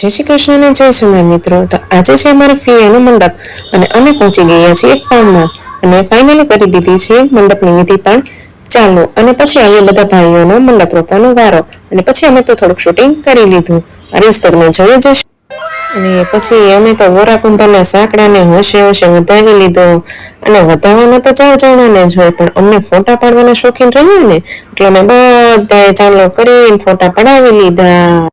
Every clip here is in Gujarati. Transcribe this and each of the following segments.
જય શ્રી કૃષ્ણ અને જય સ્વામી મિત્રો। તો આજે છે અમારો ફિયાનો મંડપ અને અમે પહોંચી ગયા છીએ ફાર્મમાં અને ફાઇનલી કરી દીધી છે મંડપની વિધિ પણ ચાલુ અને પછી અમે બધા ભાઈઓનો મંડપ રોપવાનો વારો અને પછી અમે તો થોડુંક શૂટિંગ કરી લીધું। રીલ્સ તો તમે જોઈ જ હશે અને પછી અમે તો ગોરા કુંભારના સાંકડાને હોશે હોશે વધાવી લીધો અને વધાવવાનો તો 4 જણાને જ હોય પણ અમને ફોટા પાડવાના શોખીન રહ્યું ને એટલે અમે બધાએ ચાલો કરીને ફોટા પડાવી લીધા।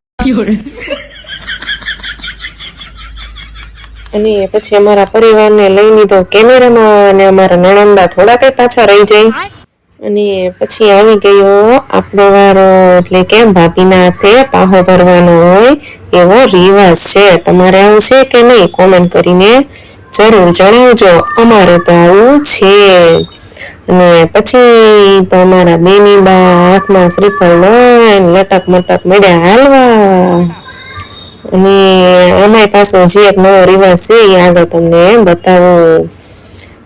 અને પછી અમારા પરિવારને લઈ લીધો કેમેરામાં અને અમારા નણંદા થોડા કઈ પાછા રહી જાય અને પછી આવી ગયો આપણો વારો એટલે કે ભાભીના હાથે પાહો ભરવાનો હોય એવો રિવાજ છે। તમારે આવું છે કે નહીં કોમેન્ટ કરીને જરૂર જણાવજો। અમારે તો આવું છે। અને પછી તો અમારા બેની બા હાથમાં શ્રીફળ લઈને લટક મટક મળ્યા હાલવા અને અમારી પાસે જે એક નવો રિવાજ છે એ આગળ તમને બતાવું।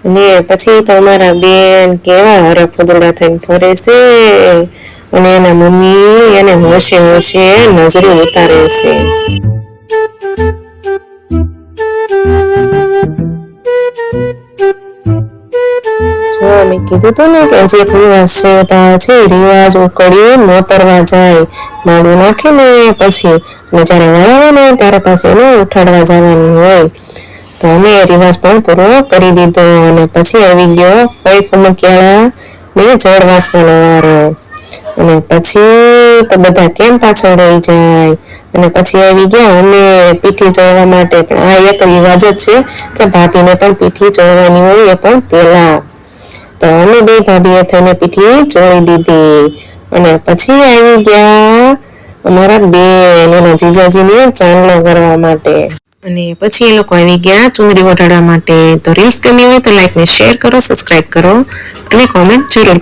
અને પછી તો અમારા બેન કેવા હરફદુડા થઈને ફરે છે અને એના મમ્મી એને હોશે હોશે નજરે ઉતારે છે। જો મેં કીધું તું ને કે જે રિવાજ છે તો આ છે રિવાજ ઉકળી નોતરવા જાય માડું નાખીને પછી અને જ્યારે વળાવે ને ત્યારે પાછું એને ઉઠાડવા જવાની હોય તો અમે એ રિવાજ પણ પૂરો કરી દીધો અને પછી આવી ગયો ફઈ ફમકિયાળા ને જળ વાસવાનો વારો અને પછી તો બધા કેમ પાછળ રહી જાય અને પછી આવી ગયા અમે પીઠી ચોળવા માટે પણ આ એક રિવાજ જ છે કે ભાભીને પણ પીઠી ચોળવાની હોય એ પણ પહેલા તો અમે બે ભાભીએ થઈને પીઠી ચોળી દીધી અને પછી આવી ગયા અમારા બેન એના જીજાજીને ચાંદલો કરવા માટે અને પછી એ લોકો આવી ગયા ચુંદડી ઓઢાડવા માટે। તો રીલ્સ ગમી હોય તો લાઈક ને શેર કરો, સબસ્ક્રાઇબ કરો અને કોમેન્ટ જરૂર